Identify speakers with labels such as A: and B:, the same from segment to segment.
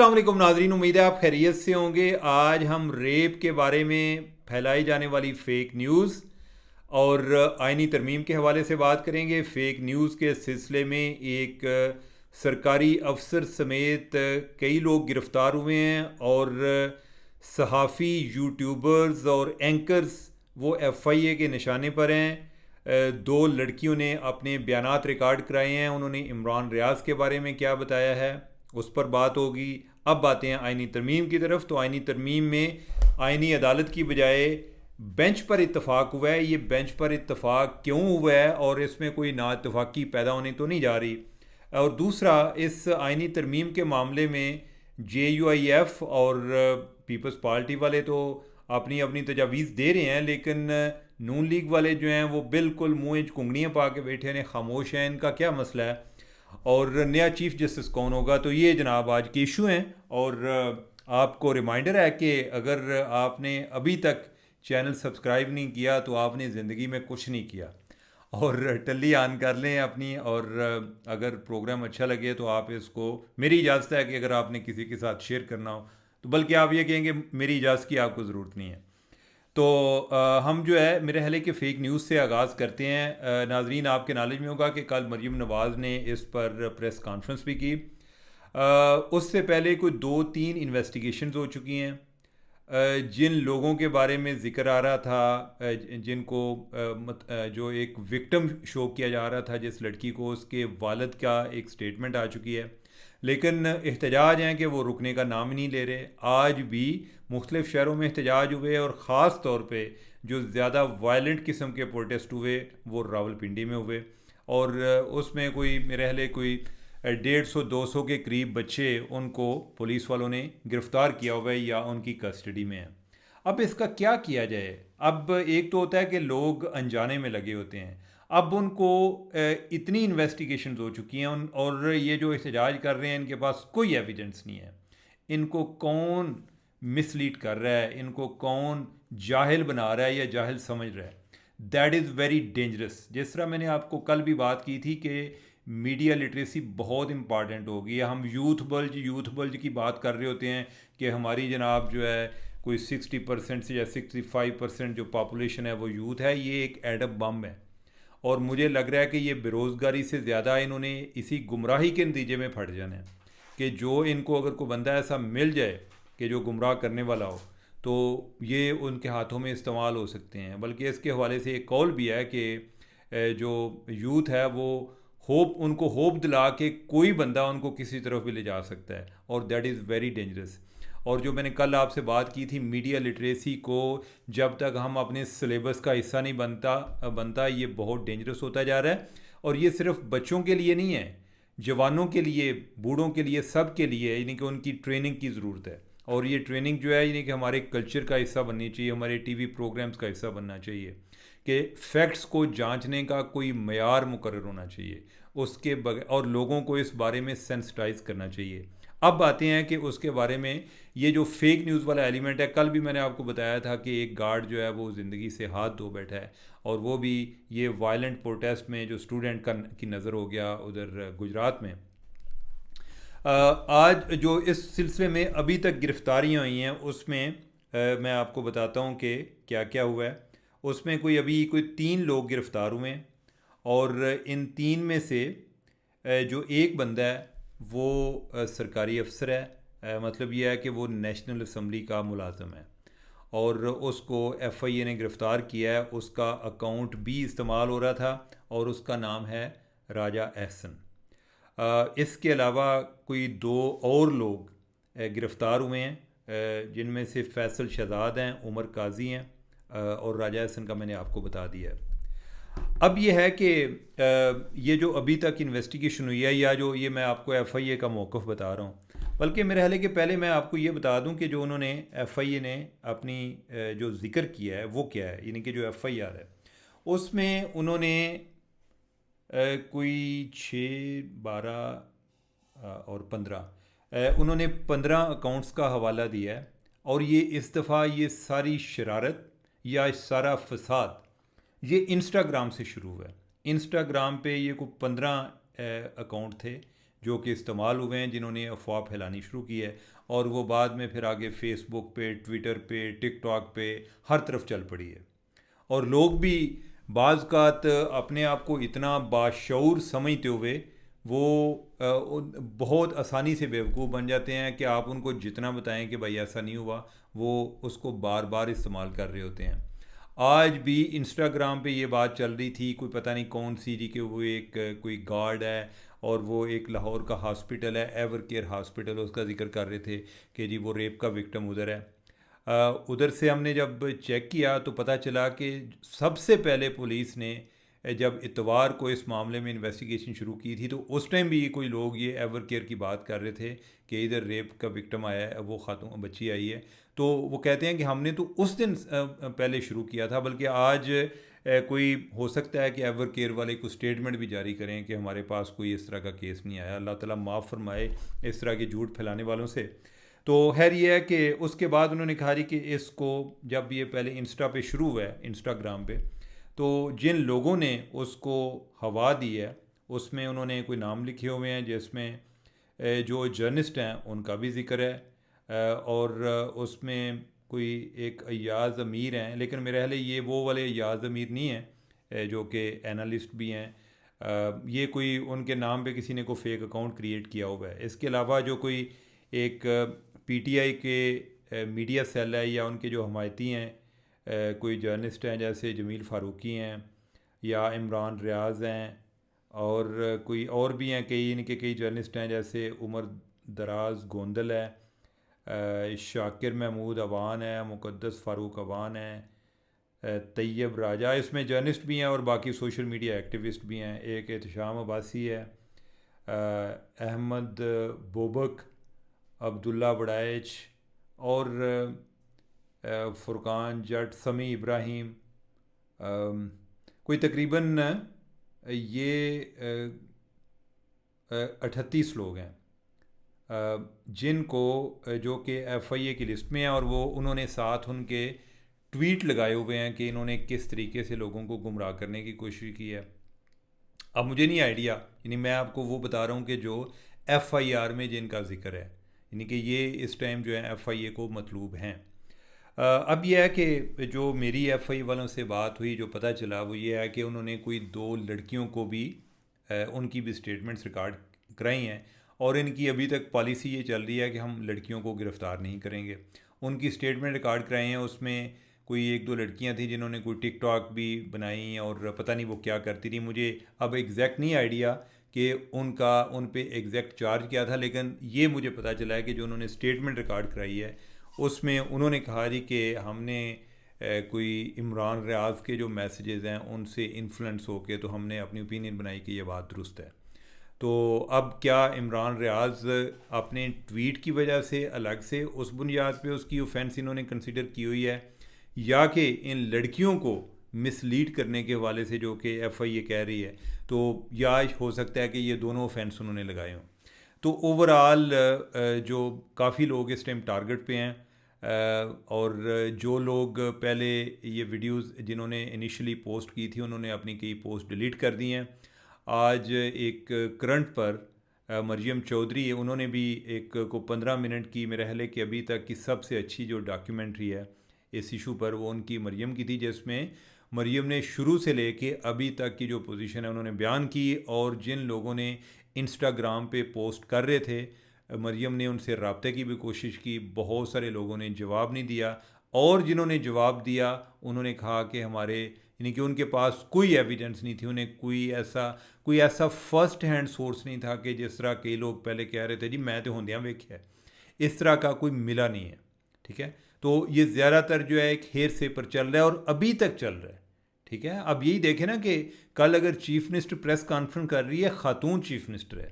A: अस्सलामुअलैकुम नाजरीन, उम्मीद है आप खैरियत से होंगे। आज हम रेप के बारे में फैलाई जाने वाली फ़ेक न्यूज़ और आइनी तरमीम के हवाले से बात करेंगे। फ़ेक न्यूज़ के सिलसिले में एक सरकारी अफसर समेत कई लोग गिरफ़्तार हुए हैं और सहाफ़ी, यूट्यूबर्स और एंकर्स वो FIA के निशाने पर हैं। दो लड़कियों ने अपने बयानात रिकॉर्ड कराए हैं। उन्होंने इमरान रियाज के बारे में क्या बताया है उस पर बात होगी। अब आते हैं आइनी तरमीम की तरफ। तो आइनी तरमीम में आइनी अदालत की बजाय बेंच पर इत्तफाक हुआ है। ये बेंच पर इत्तफाक क्यों हुआ है और इसमें कोई ना इत्तफाकी पैदा होने तो नहीं जा रही। और दूसरा, इस आइनी तरमीम के मामले में JUIF और पीपल्स पार्टी वाले तो अपनी अपनी तजावीज़ दे रहे हैं, लेकिन नून लीग वाले जो हैं वो बिल्कुल मुँह कुंगड़ियाँ पा के बैठे हैं, खामोश हैं। इनका क्या मसला है और नया चीफ़ जस्टिस कौन होगा? तो ये जनाब आज के इशू हैं। और आपको रिमाइंडर है कि अगर आपने अभी तक चैनल सब्सक्राइब नहीं किया तो आपने ज़िंदगी में कुछ नहीं किया। और टल्ली ऑन कर लें अपनी, और अगर प्रोग्राम अच्छा लगे तो आप इसको, मेरी इजाज़त है कि अगर आपने किसी के साथ शेयर करना हो तो, बल्कि आप ये कहेंगे मेरी इजाज़त की आपको ज़रूरत नहीं है। तो हम जो है मेरे ख्याल कि फ़ेक न्यूज़ से आगाज़ करते हैं। नाजरीन, आपके नॉलेज में होगा कि कल मरीम नवाज़ ने इस पर प्रेस कॉन्फ्रेंस भी की। उससे पहले कोई 2-3 इन्वेस्टिगेशंस हो चुकी हैं। जिन लोगों के बारे में ज़िक्र आ रहा था, जिनको जो एक विक्टिम शो किया जा रहा था जिस लड़की को, उसके वालिद का एक स्टेटमेंट आ चुकी है। लेकिन एहतजाज हैं कि वो रुकने का नाम ही नहीं ले रहे। आज भी मुख्तलिफ़ शहरों में एहतजाज हुए और ख़ास तौर पे जो ज़्यादा वायलेंट किस्म के प्रोटेस्ट हुए वो रावलपिंडी में हुए। और उसमें कोई मेरे ख्याल कोई 150-200 के करीब बच्चे उनको पुलिस वालों ने गिरफ़्तार किया हुआ है या उनकी कस्टडी में है। अब इसका क्या किया जाए? अब एक तो होता है कि लोग अनजाने में लगे होते हैं। अब उनको इतनी इन्वेस्टिगेशंस हो चुकी हैं और ये जो एहतजाज कर रहे हैं इनके पास कोई एविडेंस नहीं है। इनको कौन मिसलीड कर रहा है, इनको कौन जाहिल बना रहा है या जाहिल समझ रहा है, दैट इज़ वेरी डेंजरस। जिस तरह मैंने आपको कल भी बात की थी कि मीडिया लिटरेसी बहुत इंपॉर्टेंट होगी। हम यूथ बल्ज की बात कर रहे होते हैं कि हमारी जनाब जो है कोई 60% से या 65% जो पॉपुलेशन है वो यूथ है। ये एक एडम बम है और मुझे लग रहा है कि ये बेरोज़गारी से ज़्यादा इन्होंने इसी गुमराही के नतीजे में फट जाना है कि जो इनको अगर कोई बंदा ऐसा मिल जाए कि जो गुमराह करने वाला हो तो ये उनके हाथों में इस्तेमाल हो सकते हैं। बल्कि इसके हवाले से एक कॉल भी है कि जो यूथ है वो उनको होप दिला के कोई बंदा उनको किसी तरफ भी ले जा सकता है, और दैट इज़ वेरी डेंजरस। और जो मैंने कल आपसे बात की थी, मीडिया लिटरेसी को जब तक हम अपने सिलेबस का हिस्सा नहीं बनता ये बहुत डेंजरस होता जा रहा है। और ये सिर्फ बच्चों के लिए नहीं है, जवानों के लिए, बूढ़ों के लिए, सब के लिए, यानी कि उनकी ट्रेनिंग की ज़रूरत है। और ये ट्रेनिंग जो है यानी कि हमारे कल्चर का हिस्सा बननी चाहिए, हमारे TV प्रोग्राम्स का हिस्सा बनना चाहिए कि फ़ैक्ट्स को जांचने का कोई मयार मुकर्रर होना चाहिए उसके बगैर, और लोगों को इस बारे में सेंसिटाइज करना चाहिए। अब आते हैं कि उसके बारे में ये जो फेक न्यूज़ वाला एलिमेंट है, कल भी मैंने आपको बताया था कि एक गार्ड जो है वो ज़िंदगी से हाथ धो बैठा है, और वो भी ये वायलेंट प्रोटेस्ट में जो स्टूडेंट की नज़र हो गया उधर गुजरात में। आज जो इस सिलसिले में अभी तक गिरफ्तारियाँ हुई हैं उसमें मैं आपको बताता हूँ कि क्या क्या हुआ है। उसमें कोई 3 लोग गिरफ़्तार हुए हैं और इन 3 में से जो एक बंदा है वो सरकारी अफसर है। मतलब ये है कि वो नेशनल असम्बली का मुलाज़म है और उसको FIA ने गिरफ़्तार किया है। उसका अकाउंट भी इस्तेमाल हो रहा था और उसका नाम है राजा एहसन। इसके अलावा कोई 2 और लोग गिरफ़्तार हुए हैं, जिनमें से फैसल शहजाद हैं, उमर काजी हैं, और राजा हसन का मैंने आपको बता दिया है। अब ये है कि ये जो अभी तक इन्वेस्टिगेशन हुई है, या जो ये मैं आपको FIA का मौक़िफ़ बता रहा हूँ, बल्कि मेरे ख्याल है कि पहले मैं आपको ये बता दूं कि जो उन्होंने FIA ने अपनी जो ज़िक्र किया है वो क्या है। यानी कि जो FIR है उसमें उन्होंने कोई 6, 12 और 15, उन्होंने 15 अकाउंट्स का हवाला दिया है। और ये इस दफ़ा ये सारी शरारत या सारा फसाद ये इंस्टाग्राम से शुरू हुआ है। इंस्टाग्राम पे ये कोई 15 अकाउंट थे जो कि इस्तेमाल हुए हैं, जिन्होंने अफवाह फैलानी शुरू की है, और वो बाद में फिर आगे फेसबुक पे, ट्विटर पे, टिकटॉक पे हर तरफ चल पड़ी है। और लोग भी बाज़ अपने आप को इतना बाशऊर समझते हुए वो बहुत आसानी से बेवकूफ़ बन जाते हैं कि आप उनको जितना बताएं कि भाई ऐसा नहीं हुआ, वो उसको बार बार इस्तेमाल कर रहे होते हैं। आज भी इंस्टाग्राम पे ये बात चल रही थी, कोई पता नहीं कौन सी जी, कि वो एक कोई गार्ड है और वो एक लाहौर का हॉस्पिटल है, एवर केयर हॉस्पिटल, उसका जिक्र कर रहे थे कि जी वो रेप का विक्टिम उधर है। उधर से हमने जब चेक किया तो पता चला कि सबसे पहले पुलिस ने जब इतवार को इस मामले में इन्वेस्टिगेशन शुरू की थी, तो उस टाइम भी कोई लोग ये एवर केयर की बात कर रहे थे कि इधर रेप का विक्टिम आया है, वो खातून बच्ची आई है। तो वो कहते हैं कि हमने तो उस दिन पहले शुरू किया था, बल्कि आज कोई हो सकता है कि एवर केयर वाले कुछ स्टेटमेंट भी जारी करें कि हमारे पास कोई इस तरह का केस नहीं आया। अल्लाह ताला माफ़ फरमाए इस तरह के झूठ फैलाने वालों से। तो खैर ये है कि उसके बाद उन्होंने कहा जी कि इसको जब ये पहले इंस्टा पे शुरू हुआ है, इंस्टाग्राम पे, तो जिन लोगों ने उसको हवा दी है उसमें उन्होंने कोई नाम लिखे हुए हैं, जिसमें जो जर्नलिस्ट हैं उनका भी जिक्र है, और उसमें कोई एक अय्याज़ अमीर हैं, लेकिन मेरे ख्याल ये वो वाले अय्याज़ अमीर नहीं हैं जो कि एनालिस्ट भी हैं। ये कोई उनके नाम पे किसी ने को फेक अकाउंट क्रिएट किया हुआ है। इसके अलावा जो कोई एक पीटीआई के मीडिया सेल है या उनके जो हमायती हैं, कोई जर्नलिस्ट हैं जैसे जमील फ़ारूकी हैं या इमरान रियाज़ हैं, और कोई और भी हैं, कई इनके कई जर्नलिस्ट हैं जैसे उमर दराज गोंदल है, शाकिर महमूद अवान है, मुक़द्दस फ़ारूक अवान है, तैयब राजा, इसमें जर्नलिस्ट भी हैं और बाकी सोशल मीडिया एक्टिविस्ट भी हैं। एक एहतशाम अब्बासी है, अहमद बोबक, अब्दुल्ला बड़ाइच, और फ़ुरकान जट, समी इब्राहिम, कोई तकरीबन ये 38 लोग हैं जिनको जो कि एफआईए की लिस्ट में है, और वो उन्होंने साथ उनके ट्वीट लगाए हुए हैं कि इन्होंने किस तरीके से लोगों को गुमराह करने की कोशिश की है। अब मुझे नहीं आइडिया, यानी मैं आपको वो बता रहा हूँ कि जो एफआईआर में जिनका जिक्र है, यानी कि ये इस टाइम जो है एफआईए को मतलूब हैं। अब यह है कि जो मेरी एफआई वालों से बात हुई, जो पता चला वो ये है कि उन्होंने कोई 2 लड़कियों को भी उनकी भी स्टेटमेंट्स रिकॉर्ड कराई हैं, और इनकी अभी तक पॉलिसी ये चल रही है कि हम लड़कियों को गिरफ़्तार नहीं करेंगे। उनकी स्टेटमेंट रिकॉर्ड कराई हैं, उसमें कोई 1-2 लड़कियां थी जिन्होंने कोई टिकटॉक भी बनाई, और पता नहीं वो क्या करती थी। मुझे अब एग्जैक्ट नहीं आइडिया कि उनका उन पे एग्जैक्ट चार्ज क्या था, लेकिन ये मुझे पता चला है कि जो उन्होंने स्टेटमेंट रिकॉर्ड कराई है उसमें उन्होंने कहा जी कि हमने कोई इमरान रियाज़ के जो मैसेजेस हैं उनसे इन्फ्लुएंस होके तो हमने अपनी ओपिनियन बनाई कि ये बात दुरुस्त है। तो अब क्या इमरान रियाज़ अपने ट्वीट की वजह से अलग से उस बुनियाद पे उसकी ऑफेंस इन्होंने कंसिडर की हुई है, या कि इन लड़कियों को मिसलीड करने के हवाले से जो कि एफआईए कह रही है, तो या हो सकता है कि ये दोनों ऑफेंस उन्होंने लगाए हों। तो ओवरऑल जो काफ़ी लोग इस टाइम टारगेट पे हैं, और जो लोग पहले ये वीडियोस जिन्होंने इनिशियली पोस्ट की थी उन्होंने अपनी कई पोस्ट डिलीट कर दी हैं। आज एक करंट पर मरियम चौधरी है, उन्होंने भी एक को 15 मिनट की, मेरे ख्याल है कि अभी तक की सबसे अच्छी जो डॉक्यूमेंट्री है इस इशू पर वो उनकी मरियम की थी, जिसमें मरियम ने शुरू से लेके अभी तक की जो पोजीशन है उन्होंने बयान की, और जिन लोगों ने इंस्टाग्राम पे पोस्ट कर रहे थे मरियम ने उनसे रब्ते की भी कोशिश की, बहुत सारे लोगों ने जवाब नहीं दिया, और जिन्होंने जवाब दिया उन्होंने कहा कि हमारे, यानी कि उनके पास कोई एविडेंस नहीं थी, उन्हें कोई ऐसा फर्स्ट हैंड सोर्स नहीं था कि जिस तरह कई लोग पहले कह रहे थे जी मैं तो होंदियाँ वेख्या है, इस तरह का कोई मिला नहीं है। ठीक है, तो ये ज़्यादातर जो है एक हेर से पर चल रहा है और अभी तक चल रहा है। ठीक है, अब यही देखें ना कि कल अगर चीफ मिनिस्टर प्रेस कॉन्फ्रेंस कर रही है, खातून चीफ मिनिस्टर है,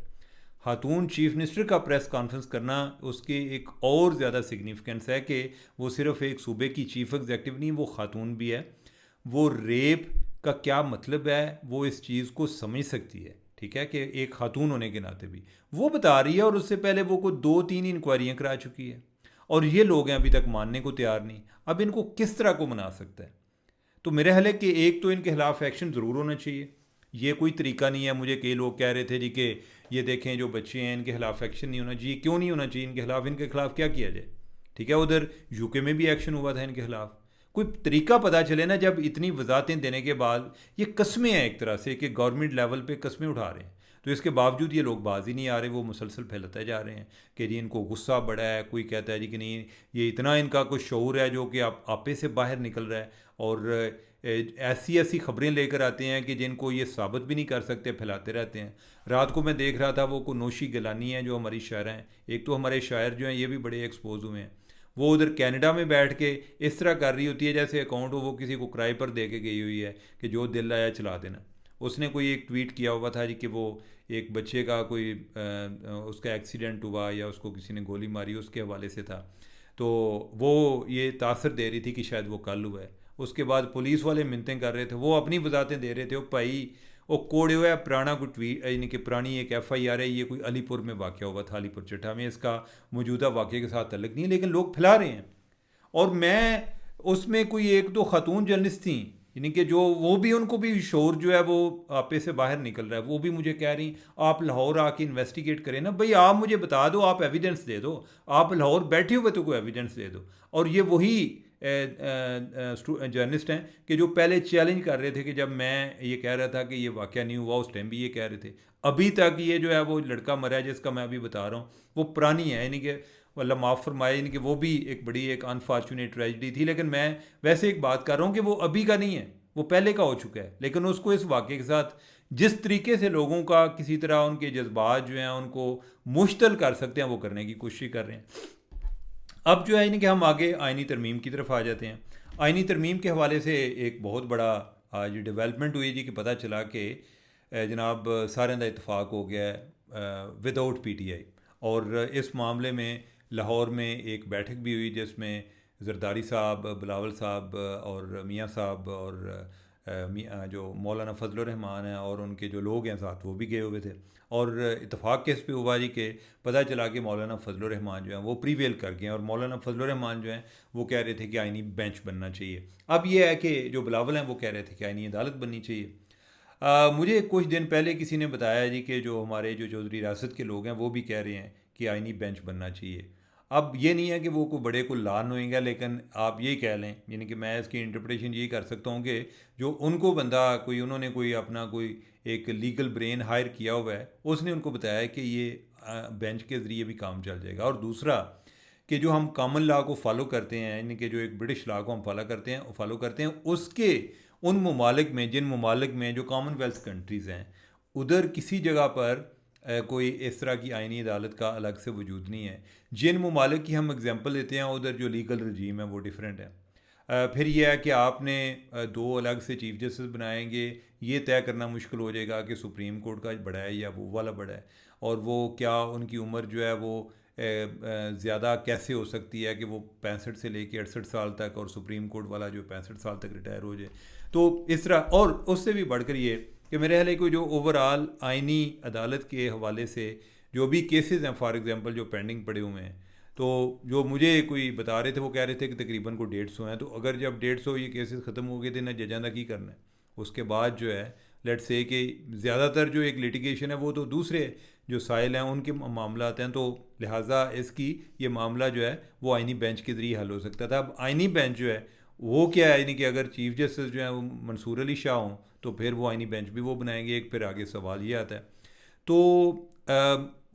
A: खातून चीफ मिनिस्टर का प्रेस कॉन्फ्रेंस करना उसके एक और ज़्यादा सिग्निफिकेंस है कि वो सिर्फ एक सूबे की चीफ एग्जेक्टिव नहीं, वो खातून भी है, वो रेप का क्या मतलब है वो इस चीज़ को समझ सकती है। ठीक है, कि एक खातून होने के नाते भी वो बता रही है, और उससे पहले वो को 2-3 इंक्वायरियाँ करा चुकी है, और ये लोग हैं अभी तक मानने को तैयार नहीं। अब इनको किस तरह को मना सकता है? तो मेरे ख्याल है कि एक तो इनके खिलाफ एक्शन ज़रूर होना चाहिए, ये कोई तरीका नहीं है। मुझे कई लोग कह रहे थे जी कि ये देखें जो बच्चे हैं इनके खिलाफ एक्शन नहीं होना चाहिए। क्यों नहीं होना चाहिए इनके खिलाफ? इनके खिलाफ क्या किया जाए? ठीक है, उधर यूके में भी एक्शन हुआ था इनके खिलाफ। कोई तरीका पता चले ना, जब इतनी वजाहतें देने के बाद ये कस्में हैं एक तरह से कि गवर्नमेंट लेवल पे कस्में उठा रहे हैं, तो इसके बावजूद ये लोग बाज ही नहीं आ रहे। वो मुसलसल फैलते जा रहे हैं कि जी इनको गुस्सा बड़ा है, कोई कहता है जी कि नहीं ये इतना इनका कुछ शऊर है जो कि आप आपे से बाहर निकल रहा है, और ऐसी ऐसी खबरें लेकर आते हैं कि जिनको ये साबित भी नहीं कर सकते, फैलाते रहते हैं। रात को मैं देख रहा था वो को नौशी गिलानी है जो हमारी शायर हैं, एक तो हमारे शायर जो हैं ये भी बड़े एक्सपोज हुए हैं, वो उधर कनाडा में बैठ के इस तरह कर रही होती है जैसे अकाउंट वो किसी को किराए पर दे के गई हुई है कि जो दिल आया चला देना। उसने कोई एक ट्वीट किया हुआ था जी कि वो एक बच्चे का कोई उसका एक्सीडेंट हुआ या उसको किसी ने गोली मारी, उसके हवाले से था, तो वो ये तासर दे रही थी कि शायद वो कल हुआ है। उसके बाद पुलिस वाले मिन्नतें कर रहे थे, वो अपनी वजाहतें दे रहे थे, वो भाई वो कोड़े हुआ है पुराना कोई ट्वीट, यानी कि पुरानी एक FIR है, ये कोई अलीपुर में वाक़ हुआ था, अलीपुर चट्टा में, इसका मौजूदा वाक़े के साथ तल्लुक़ नहीं है, लेकिन लोग फैला रहे हैं। और मैं उसमें कोई एक दो खातून जर्नलिस्ट थी, यानी कि जो वो भी उनको भी शोर जो है वो आपे से बाहर निकल रहा है, वो भी मुझे कह रही आप लाहौर आके इन्वेस्टिगेट करें ना। भाई आप मुझे बता दो, आप एविडेंस दे दो, आप लाहौर बैठे हुए तो कोई एविडेंस दे दो। और ये वही जर्नलिस्ट हैं कि जो पहले चैलेंज कर रहे थे कि जब मैं ये कह रहा था कि ये वाक़या नहीं हुआ उस टाइम भी ये कह रहे थे। अभी तक ये जो है वो लड़का मरा है जिसका मैं अभी बता रहा हूँ, वो पुरानी है, यानी कि अल्लाह माफ़ फरमाए, यानी कि वो भी एक बड़ी एक अनफॉर्चुनेट ट्रेजिडी थी। लेकिन मैं वैसे एक बात कर रहा हूँ कि वो अभी का नहीं है, वो पहले का हो चुका है। लेकिन उसको इस वाक़े के साथ जिस तरीके से लोगों का किसी तरह उनके जज्बात जो हैं उनको मुश्तल कर सकते हैं वो करने की कोशिश कर रहे हैं। अब जो है यानी कि हम आगे आइनी तरमीम की तरफ आ जाते हैं। आइनी तरमीम के हवाले से एक बहुत बड़ा आज डेवलपमेंट हुई जी कि पता चला कि जनाब सारे का इतफाक़ हो गया है विदाउट PTI। और इस मामले में लाहौर में एक बैठक भी हुई जिसमें जरदारी साहब, बिलावल साहब और मियाँ साहब और जो मौलाना फजल रहमान हैं और उनके जो लोग हैं साथ वो भी गए हुए थे। और इतफाक़ किस पे हुआ जी कि पता चला कि मौलाना फजल रहमान जो हैं वो प्रीवेल कर गए हैं, और मौलाना फजल रहमान जो हैं वो कह रहे थे कि आइनी बेंच बनना चाहिए। अब ये है कि जो बिलावल हैं वो कह रहे थे कि आइनी अदालत बननी चाहिए। मुझे कुछ दिन पहले किसी ने बताया जी कि जो हमारे जो चौधरी रियासत के लोग हैं वो भी कह रहे हैं कि आइनी बेंच बनना चाहिए। अब ये नहीं है कि वो कोई बड़े को लान होएगा, लेकिन आप यही कह लें, यानी कि मैं इसकी इंटरप्रिटेशन यही कर सकता हूँ कि जो उनको बंदा कोई उन्होंने कोई अपना कोई एक लीगल ब्रेन हायर किया हुआ है, उसने उनको बताया कि ये बेंच के ज़रिए भी काम चल जाएगा। और दूसरा कि जो हम कॉमन लॉ को फॉलो करते हैं, यानी कि जो एक ब्रिटिश लॉ को हम फॉलो करते हैं उसके उन ममालिक में, जिन ममालिक में जो कॉमनवेल्थ कंट्रीज़ हैं, उधर किसी जगह पर कोई इस तरह की आइनी अदालत का अलग से वजूद नहीं है। जिन ममालिक की हम एग्जांपल देते हैं उधर जो लीगल रजीम है वो डिफरेंट है। फिर यह है कि आपने दो अलग से चीफ जस्टिस बनाएंगे, ये तय करना मुश्किल हो जाएगा कि सुप्रीम कोर्ट का बड़ा है या वो वाला बड़ा है, और वो क्या उनकी उम्र जो है वो ज़्यादा कैसे हो सकती है कि वो 65 से लेके 68 साल तक, और सुप्रीम कोर्ट वाला जो 65 साल तक रिटायर हो जाए। तो इस तरह, और उससे भी बढ़कर ये कि मेरे ख्याल को जो ओवरऑल आइनी अदालत के हवाले से जो भी केसेस हैं, फॉर एग्जांपल जो पेंडिंग पड़े हुए हैं, तो जो मुझे कोई बता रहे थे वो कह रहे थे कि तकरीबन को 150 हैं। तो अगर जब 150 ये केसेस ख़त्म हो गए थे ना, जजां का की करना है उसके बाद जो है लेट्स से कि ज़्यादातर जो एक लिटिगेशन है वो तो दूसरे जो साइल हैं उनके मामला हैं, तो लिहाजा इसकी ये मामला जो है वो आइनी बेंच के ज़रिए हल हो सकता था। अब आइनी बेंच जो है वो क्या है, यानी कि अगर चीफ जस्टिस जो है वो मंसूर अली शाह हों तो फिर वो आइनी बेंच भी वो बनाएंगे एक। फिर आगे सवाल ये आता है, तो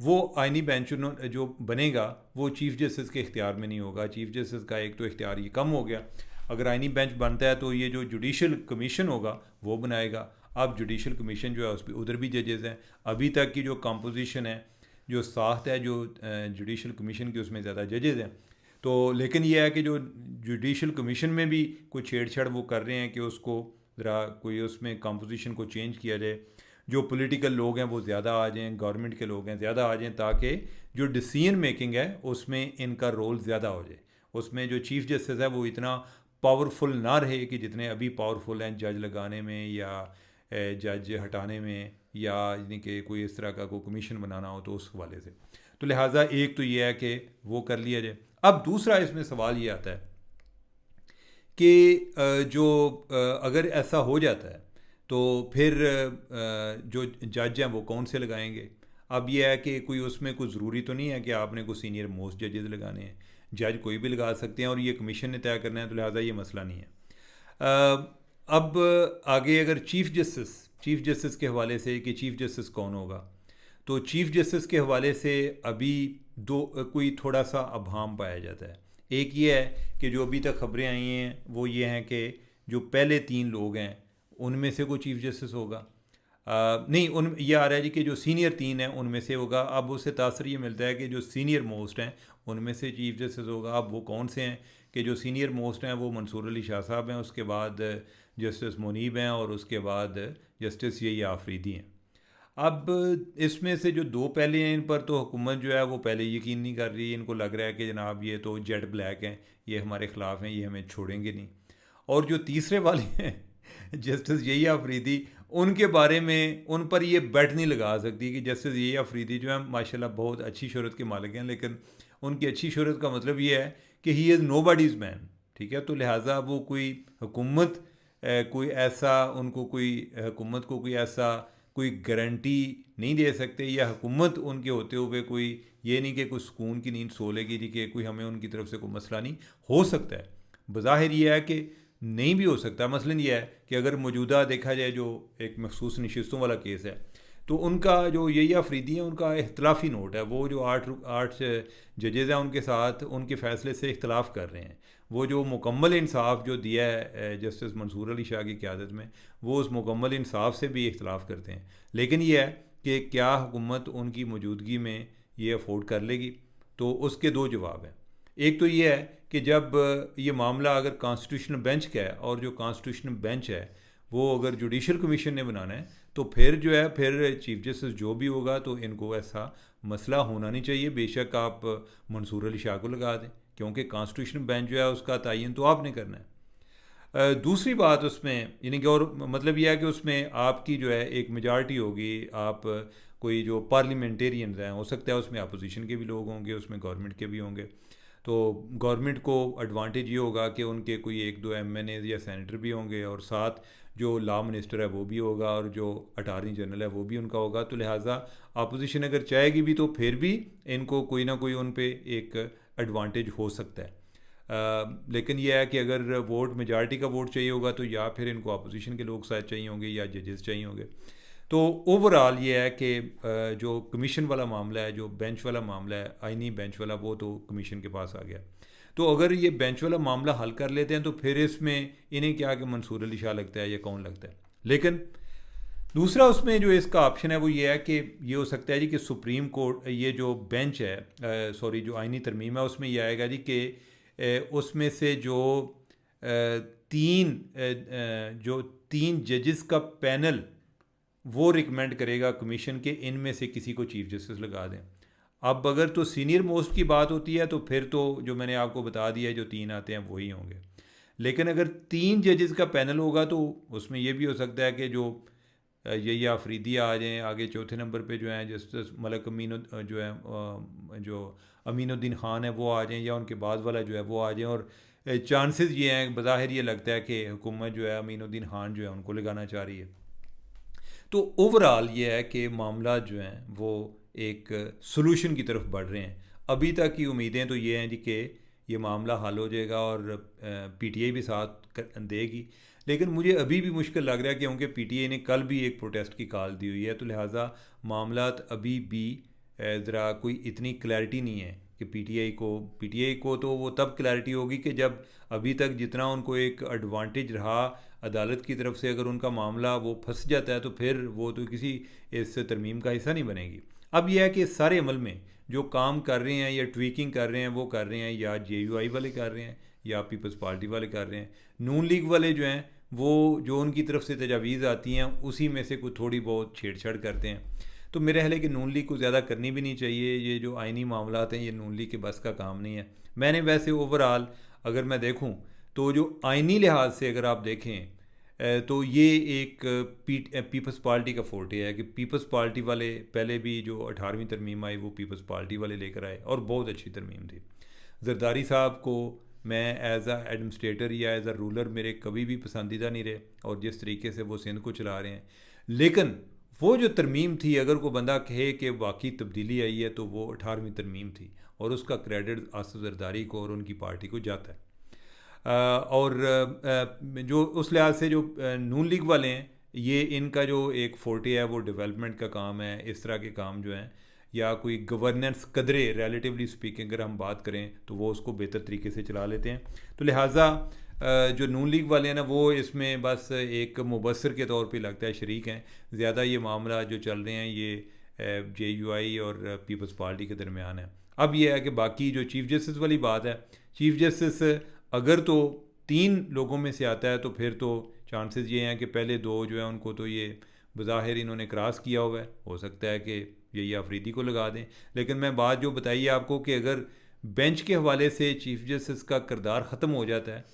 A: वो आइनी बेंच जो बनेगा वो चीफ जस्टिस के इख्तियार में नहीं होगा। चीफ जस्टिस का एक तो इख्तियार ये कम हो गया। अगर आइनी बेंच बनता है तो ये जो जुडिशल कमीशन होगा वो बनाएगा। अब जुडिशल कमीशन जो है उस पर उधर भी जजेज़ हैं। अभी तक की जो कंपोजिशन है, जो साख्त है जो जुडिशल कमीशन की, उसमें ज़्यादा जजेज़ हैं। तो लेकिन यह है कि जो जुडिशल कमीशन में भी कुछ छेड़छाड़ वो कर रहे हैं कि उसको ज़रा कोई उसमें कंपोजिशन को चेंज किया जाए, जो पॉलिटिकल लोग हैं वो ज़्यादा आ जाएं, गवर्नमेंट के लोग हैं ज़्यादा आ जाएं, ताकि जो डिसीजन मेकिंग है उसमें इनका रोल ज़्यादा हो जाए। उसमें जो चीफ जस्टिस है वो इतना पावरफुल ना रहे कि जितने अभी पावरफुल हैं जज लगाने में या जज हटाने में, या यानी कि कोई इस तरह का कोई कमीशन बनाना हो तो उस हवाले से। तो लिहाजा एक तो ये है कि वो कर लिया जाए। अब दूसरा इसमें सवाल ये आता है कि जो अगर ऐसा हो जाता है तो फिर जो जज हैं वो कौन से लगाएंगे। अब यह है कि कोई उसमें कोई ज़रूरी तो नहीं है कि आपने कोई सीनियर मोस्ट जजेस लगाने हैं, जज कोई भी लगा सकते हैं और ये कमीशन ने तय करना है, तो लिहाजा ये मसला नहीं है। अब आगे अगर चीफ़ जस्टिस के हवाले से कि चीफ़ जस्टिस कौन होगा, तो चीफ़ जस्टिस के हवाले से अभी कोई थोड़ा सा अभाम पाया जाता है। एक ये है कि जो अभी तक खबरें आई हैं वो ये हैं कि जो पहले 3 लोग हैं उनमें से कोई चीफ़ जस्टिस होगा। नहीं, उन ये आ रहा है जी कि जो सीनियर 3 हैं उनमें से होगा। अब उससे तासर ये मिलता है कि जो सीनियर मोस्ट हैं उनमें से चीफ़ जस्टिस होगा। अब वो कौन से हैं कि जो सीनियर मोस्ट हैं वो मंसूर अली शाह साहब हैं, उसके बाद जस्टिस मुनीब हैं और उसके बाद जस्टिस यहिया आफरीदी हैं। अब इसमें से जो 2 पहले हैं इन पर तो हुकूमत जो है वो पहले यकीन नहीं कर रही है। इनको लग रहा है कि जनाब ये तो जेट ब्लैक हैं, ये हमारे ख़िलाफ़ हैं, ये हमें छोड़ेंगे नहीं। और जो तीसरे वाले हैं जस्टिस यहिया आफरीदी, उनके बारे में उन पर ये बेट नहीं लगा सकती कि जस्टिस यहिया आफरीदी जो है माशाल्लाह बहुत अच्छी शोहरत के मालिक हैं, लेकिन उनकी अच्छी शोहरत का मतलब ये है कि ही इज़ नोबडीज़ मैन। ठीक है, तो लिहाजा वो कोई हुकूमत कोई ऐसा उनको कोई हुकूमत को कोई गारंटी नहीं दे सकते, या हुकूमत उनके होते हुए कोई ये नहीं कि कोई सुकून की नींद सो लेगी जी कि कोई हमें उनकी तरफ से कोई मसला नहीं हो सकता है। बज़ाहिर ये है कि नहीं भी हो सकता। मसलन ये है कि अगर मौजूदा देखा जाए जो एक मखसूस नशिस्तों वाला केस है, तो उनका जो यहिया आफरीदी है उनका इख्तलाफी नोट है। वो जो आठ जजेज़ हैं उनके साथ उनके फ़ैसले से इख्तलाफ कर रहे हैं। वो जो मुकम्मल इंसाफ जो दिया है जस्टिस मंसूर अली शाह की क़यादत में, वो उस मुकम्मल इंसाफ से भी इख्तलाफ करते हैं। लेकिन यह है कि क्या हुकूमत उनकी मौजूदगी में ये अफोर्ड कर लेगी, तो उसके 2 जवाब हैं। एक तो ये है कि जब ये मामला अगर कॉन्स्टिट्यूशनल बेंच का है और जो कॉन्स्टिट्यूशनल बेंच है वो अगर जुडिशल कमीशन ने बनाना है, तो फिर जो है फिर चीफ जस्टिस जो भी होगा तो इनको ऐसा मसला होना नहीं चाहिए। बेशक आप मंसूर अली शाह को लगा दें, क्योंकि कॉन्स्टिट्यूशनल बेंच जो है उसका तयन तो आपने करना है। दूसरी बात उसमें यानी कि और मतलब यह है कि उसमें आपकी जो है एक मेजॉरिटी होगी। आप कोई जो पार्लियामेंटेरियंस हैं, हो सकता है उसमें अपोजिशन के भी लोग होंगे, उसमें गवर्नमेंट के भी होंगे। तो गवर्नमेंट को एडवांटेज ये होगा कि उनके कोई 1-2 MNAs या सेनेटर भी होंगे, और साथ जो लॉ मिनिस्टर है वो भी होगा, और जो अटारनी जनरल है वो भी उनका होगा। तो लिहाजा अपोजिशन अगर चाहेगी भी तो फिर भी इनको कोई ना कोई उन पर एक एडवांटेज हो सकता है। लेकिन यह है कि अगर वोट मेजॉरिटी का वोट चाहिए होगा तो या फिर इनको अपोजिशन के लोग साथ चाहिए होंगे या जजेस चाहिए होंगे। तो ओवरऑल ये है कि जो कमीशन वाला मामला है, जो बेंच वाला मामला है, आइनी बेंच वाला, वो तो कमीशन के पास आ गया। तो अगर ये बेंच वाला मामला हल कर लेते हैं तो फिर इसमें इन्हें क्या कि मंसूर अली शाह लगता है या कौन लगता है। लेकिन दूसरा उसमें जो इसका ऑप्शन है वो ये है कि ये हो सकता है जी कि सुप्रीम कोर्ट, ये जो बेंच है सॉरी जो आइनी तरमीम है उसमें यह आएगा जी कि उसमें से जो तीन जजेस का पैनल वो रिकमेंड करेगा कमीशन के इनमें से किसी को चीफ जस्टिस लगा दें। अब अगर तो सीनियर मोस्ट की बात होती है तो फिर तो जो मैंने आपको बता दिया है जो 3 आते हैं वही होंगे। लेकिन अगर 3 जजेस का पैनल होगा तो उसमें यह भी हो सकता है कि जो यहिया आफरीदी आ जाएँ, आगे चौथे नंबर पे जो हैं जस्टिस मलिक जो अमीनुद्दीन ख़ान है वो आ जाएँ, या उनके बाद वाला जो है वो आ जाएँ। और चांसेस ये हैं, बज़ाहिर ये लगता है कि हुकूमत जो है अमीनुद्दीन ख़ान जो है उनको लगाना चाह रही है। तो ओवरऑल ये है कि मामला जो हैं वो एक सॉल्यूशन की तरफ बढ़ रहे हैं। अभी तक की उम्मीदें तो ये हैं जी कि ये मामला हल हो जाएगा और PTI भी साथ देगी। लेकिन मुझे अभी भी मुश्किल लग रहा है क्योंकि PTI ने कल भी एक प्रोटेस्ट की कॉल दी हुई है, तो लिहाजा मामला अभी भी ज़रा कोई इतनी क्लैरिटी नहीं है कि PTI को तो वो तब क्लैरिटी होगी कि जब अभी तक जितना उनको एक एडवांटेज रहा अदालत की तरफ से, अगर उनका मामला वो फंस जाता है तो फिर वो तो किसी इस तरमीम का हिस्सा नहीं बनेगी। अब यह है कि सारे अमल में जो काम कर रहे हैं या ट्वीकिंग कर रहे हैं वो कर रहे हैं या JUI वाले कर रहे हैं या पीपल्स पार्टी वाले कर रहे हैं। नून लीग वाले जो हैं वो जो उनकी तरफ से तजावीज़ आती हैं उसी में से कुछ थोड़ी बहुत छेड़छाड़ करते हैं। तो मेरे ख्याल है कि नून लीग को ज़्यादा करनी भी नहीं चाहिए। ये जो आइनी मामला हैं ये नून लीग के बस का काम नहीं है। मैंने वैसे ओवरऑल अगर मैं देखूँ तो जो आइनी लिहाज से अगर आप देखें तो ये एक पीपल्स पार्टी का फोर्टे है कि पीपल्स पार्टी वाले पहले भी जो 18वीं तरमीम आई वो पीपल्स पार्टी वाले लेकर आए और बहुत अच्छी तरमीम थी। जरदारी साहब को मैं एज आ एडमिनिस्ट्रेटर या एज आ रूलर मेरे कभी भी पसंदीदा नहीं रहे, और जिस तरीके से वो सिंध को चला रहे हैं। लेकिन वो जो तरमीम थी, अगर कोई बंदा कहे कि वाकई तब्दीली आई है, तो वो 18वीं तरमीम थी, और उसका क्रेडिट आसिफ जरदारी को और उनकी पार्टी को जाता है। और जो उस लिहाज से जो नून लीग वाले हैं, ये इनका जो एक फोर्टे है वो डेवलपमेंट का काम है। इस तरह के काम जो हैं, या कोई गवर्नेंस कदरे रिलेटिवली स्पीकिंग अगर हम बात करें, तो वो उसको बेहतर तरीके से चला लेते हैं। तो लिहाजा जो नून लीग वाले हैं ना, वो इसमें बस एक मुबसर के तौर पे लगता है शरीक हैं। ज़्यादा ये मामला जो चल रहे हैं ये JUI और पीपल्स पार्टी के दरमियान है। अब ये है कि बाकी जो चीफ़ जस्टिस वाली बात है, चीफ़ जस्टिस अगर तो 3 लोगों में से आता है, तो फिर तो चांसेस ये हैं कि पहले 2 जो है उनको तो ये बज़ाहिर इन्होंने क्रॉस किया हुआ है, हो सकता है कि यही अफरीदी को लगा दें। लेकिन मैं बात जो बताइए आपको कि अगर बेंच के हवाले से चीफ़ जस्टिस का किरदार ख़त्म हो जाता है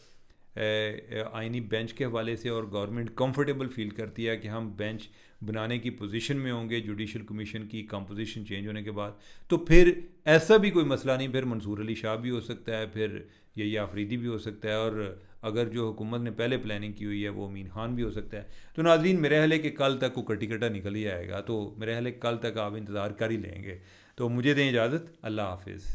A: आइनी बेंच के हवाले से, और गवर्नमेंट कंफर्टेबल फील करती है कि हम बेंच बनाने की पोजीशन में होंगे जुडिशल कमीशन की कंपोजिशन चेंज होने के बाद, तो फिर ऐसा भी कोई मसला नहीं, फिर मंसूर अली शाह भी हो सकता है, फिर यही अफरीदी भी हो सकता है, और अगर जो हुकूमत ने पहले प्लानिंग की हुई है वो अमीन खान भी हो सकता है। तो नाज़रीन, मेरा ख्याल है कि कल तक वो कटी कटा निकल ही आएगा, तो मेरा ख्याल है कल तक आप इंतज़ार कर ही लेंगे। तो मुझे दें इजाज़त, अल्लाह हाफिज़।